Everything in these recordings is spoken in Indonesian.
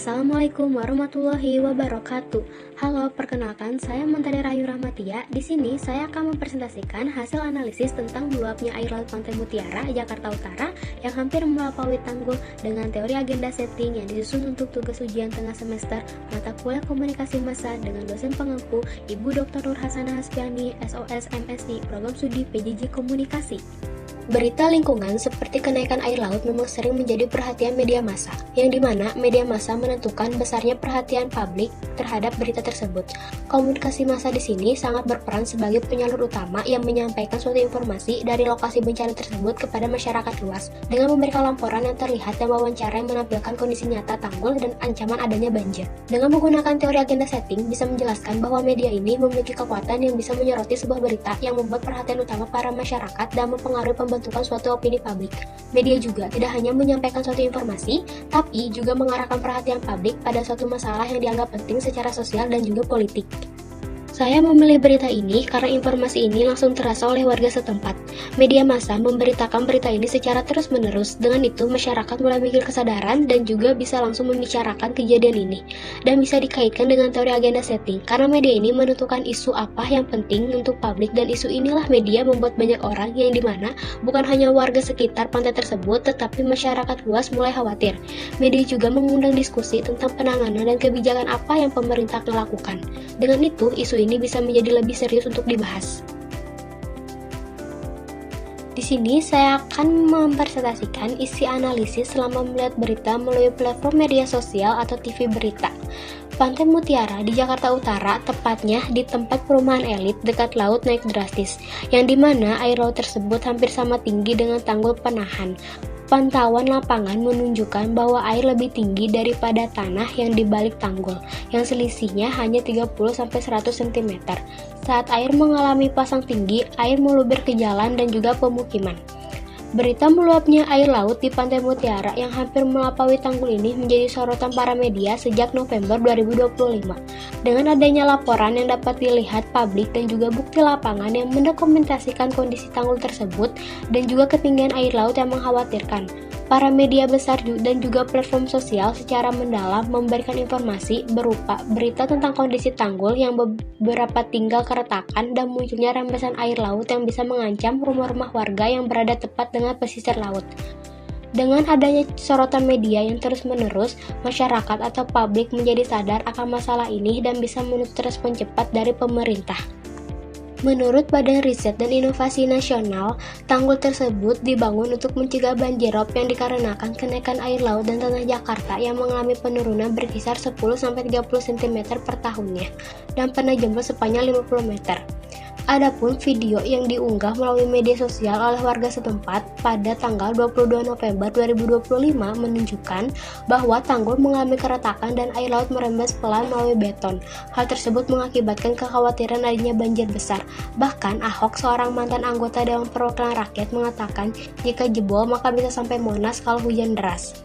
Assalamualaikum warahmatullahi wabarakatuh. Halo, perkenalkan saya Mentari Rahayu Rahmatia. Di sini saya akan mempresentasikan hasil analisis tentang meluapnya air laut Pantai Mutiara, Jakarta Utara yang hampir melampaui tanggul dengan teori agenda setting yang disusun untuk tugas ujian tengah semester mata kuliah komunikasi massa dengan dosen pengampu Ibu Dr. Nur Hasanah Hasbiani, SOS MSI, Program Studi PJJ Komunikasi. Berita lingkungan seperti kenaikan air laut memang sering menjadi perhatian media massa, yang dimana media massa menentukan besarnya perhatian publik terhadap berita tersebut. Komunikasi massa di sini sangat berperan sebagai penyalur utama yang menyampaikan suatu informasi dari lokasi bencana tersebut kepada masyarakat luas, dengan memberikan laporan yang terlihat dan wawancara yang menampilkan kondisi nyata tanggul dan ancaman adanya banjir. Dengan menggunakan teori agenda setting, bisa menjelaskan bahwa media ini memiliki kekuatan yang bisa menyoroti sebuah berita yang membuat perhatian utama para masyarakat dan mempengaruhi pembentukan suatu opini publik. Media juga tidak hanya menyampaikan suatu informasi, tapi juga mengarahkan perhatian publik pada suatu masalah yang dianggap penting secara sosial dan juga politik. Saya memilih berita ini karena informasi ini langsung terasa oleh warga setempat. Media massa memberitakan berita ini secara terus-menerus, dengan itu masyarakat mulai memiliki kesadaran dan juga bisa langsung membicarakan kejadian ini. Dan bisa dikaitkan dengan teori agenda setting, karena media ini menentukan isu apa yang penting untuk publik, dan isu inilah media membuat banyak orang yang dimana bukan hanya warga sekitar pantai tersebut, tetapi masyarakat luas mulai khawatir. Media juga mengundang diskusi tentang penanganan dan kebijakan apa yang pemerintah lakukan. Dengan itu, isu ini bisa menjadi lebih serius untuk dibahas. Di sini saya akan mempresentasikan isi analisis selama melihat berita melalui platform media sosial atau TV berita. Pantai Mutiara di Jakarta Utara, tepatnya di tempat perumahan elit dekat laut, naik drastis, yang dimana air laut tersebut hampir sama tinggi dengan tanggul penahan. Pantauan lapangan menunjukkan bahwa air lebih tinggi daripada tanah yang di balik tanggul, yang selisihnya hanya 30-100 cm. Saat air mengalami pasang tinggi, air meluber ke jalan dan juga pemukiman. Berita meluapnya air laut di Pantai Mutiara yang hampir melampaui tanggul ini menjadi sorotan para media sejak November 2025. Dengan adanya laporan yang dapat dilihat publik dan juga bukti lapangan yang mendokumentasikan kondisi tanggul tersebut dan juga ketinggian air laut yang mengkhawatirkan, para media besar dan juga platform sosial secara mendalam memberikan informasi berupa berita tentang kondisi tanggul yang beberapa tinggal keretakan dan munculnya rembesan air laut yang bisa mengancam rumah-rumah warga yang berada tepat dengan pesisir laut. Dengan adanya sorotan media yang terus-menerus, masyarakat atau publik menjadi sadar akan masalah ini dan bisa menuntut respon cepat dari pemerintah. Menurut Badan Riset dan Inovasi Nasional, tanggul tersebut dibangun untuk mencegah banjirop yang dikarenakan kenaikan air laut dan tanah Jakarta yang mengalami penurunan berkisar 10-30 cm per tahunnya dan pernah jebol sepanjang 50 meter. Adapun video yang diunggah melalui media sosial oleh warga setempat pada tanggal 22 November 2025 menunjukkan bahwa tanggul mengalami keretakan dan air laut merembes pelan melalui beton. Hal tersebut mengakibatkan kekhawatiran adanya banjir besar. Bahkan Ahok, seorang mantan anggota Dewan Perwakilan Rakyat, mengatakan jika jebol maka bisa sampai Monas kalau hujan deras.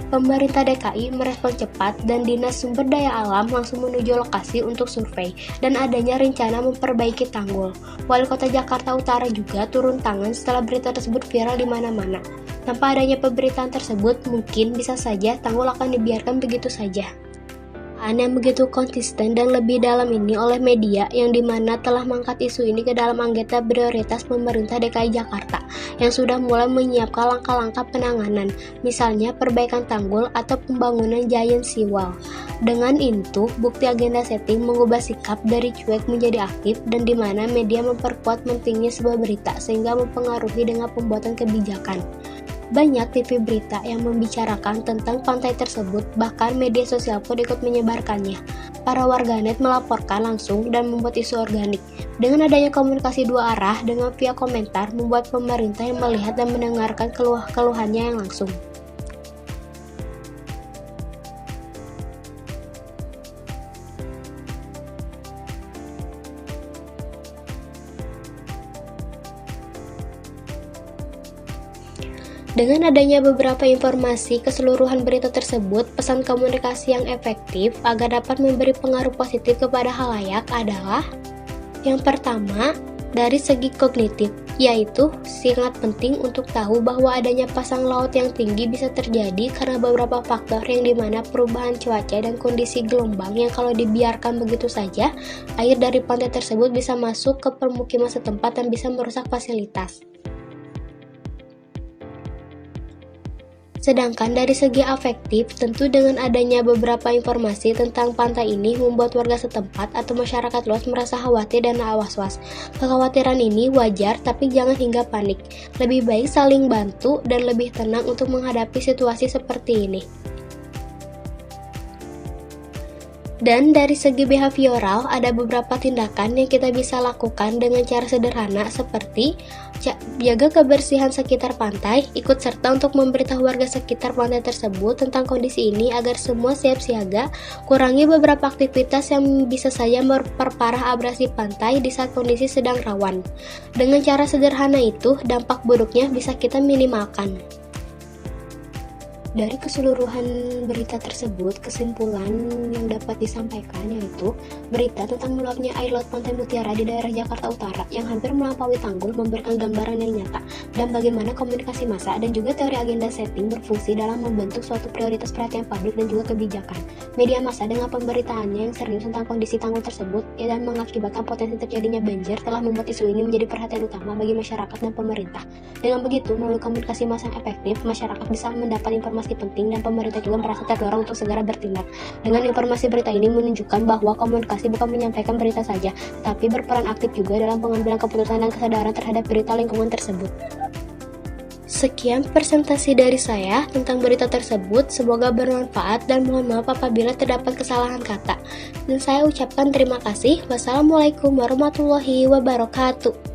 Pemerintah DKI merespon cepat dan Dinas Sumber Daya Alam langsung menuju lokasi untuk survei dan adanya rencana memperbaiki tanggul. Wali Kota Jakarta Utara juga turun tangan setelah berita tersebut viral di mana-mana. Tanpa adanya pemberitaan tersebut, mungkin bisa saja tanggul akan dibiarkan begitu saja. Yang begitu konsisten dan lebih dalam ini oleh media yang dimana telah mengangkat isu ini ke dalam agenda prioritas pemerintah DKI Jakarta yang sudah mulai menyiapkan langkah-langkah penanganan, misalnya perbaikan tanggul atau pembangunan giant seawall. Dengan itu, bukti agenda setting mengubah sikap dari cuek menjadi aktif dan dimana media memperkuat pentingnya sebuah berita sehingga mempengaruhi dengan pembuatan kebijakan. Banyak TV berita yang membicarakan tentang pantai tersebut, bahkan media sosial pun ikut menyebarkannya. Para warganet melaporkan langsung dan membuat isu organik. Dengan adanya komunikasi dua arah dengan via komentar, membuat pemerintah yang melihat dan mendengarkan keluhannya yang langsung. Dengan adanya beberapa informasi keseluruhan berita tersebut, pesan komunikasi yang efektif agar dapat memberi pengaruh positif kepada khalayak adalah: yang pertama, dari segi kognitif, yaitu sangat penting untuk tahu bahwa adanya pasang laut yang tinggi bisa terjadi karena beberapa faktor yang dimana perubahan cuaca dan kondisi gelombang yang kalau dibiarkan begitu saja, air dari pantai tersebut bisa masuk ke permukiman setempat dan bisa merusak fasilitas. Sedangkan dari segi afektif, tentu dengan adanya beberapa informasi tentang pantai ini membuat warga setempat atau masyarakat luas merasa khawatir dan was-was. Kekhawatiran ini wajar, tapi jangan hingga panik. Lebih baik saling bantu dan lebih tenang untuk menghadapi situasi seperti ini. Dan dari segi behavioral, ada beberapa tindakan yang kita bisa lakukan dengan cara sederhana seperti jaga kebersihan sekitar pantai, ikut serta untuk memberitahu warga sekitar pantai tersebut tentang kondisi ini agar semua siap siaga, kurangi beberapa aktivitas yang bisa saja memperparah abrasi pantai di saat kondisi sedang rawan. Dengan cara sederhana itu, dampak buruknya bisa kita minimalkan. Dari keseluruhan berita tersebut, kesimpulan yang dapat disampaikan yaitu berita tentang meluapnya air laut Pantai Mutiara di daerah Jakarta Utara yang hampir melampaui tanggul memberikan gambaran yang nyata dan bagaimana komunikasi massa dan juga teori agenda setting berfungsi dalam membentuk suatu prioritas perhatian publik dan juga kebijakan. Media massa dengan pemberitaannya yang serius tentang kondisi tanggul tersebut dan mengakibatkan potensi terjadinya banjir telah membuat isu ini menjadi perhatian utama bagi masyarakat dan pemerintah. Dengan begitu, melalui komunikasi massa yang efektif, masyarakat bisa mendapat informasi penting dan pemerintah juga merasa terdorong untuk segera bertindak. Dengan informasi berita ini menunjukkan bahwa komunikasi bukan menyampaikan berita saja, tapi berperan aktif juga dalam pengambilan keputusan dan kesadaran terhadap berita lingkungan tersebut. Sekian presentasi dari saya tentang berita tersebut, semoga bermanfaat dan mohon maaf apabila terdapat kesalahan kata. Dan saya ucapkan terima kasih. Wassalamualaikum warahmatullahi wabarakatuh.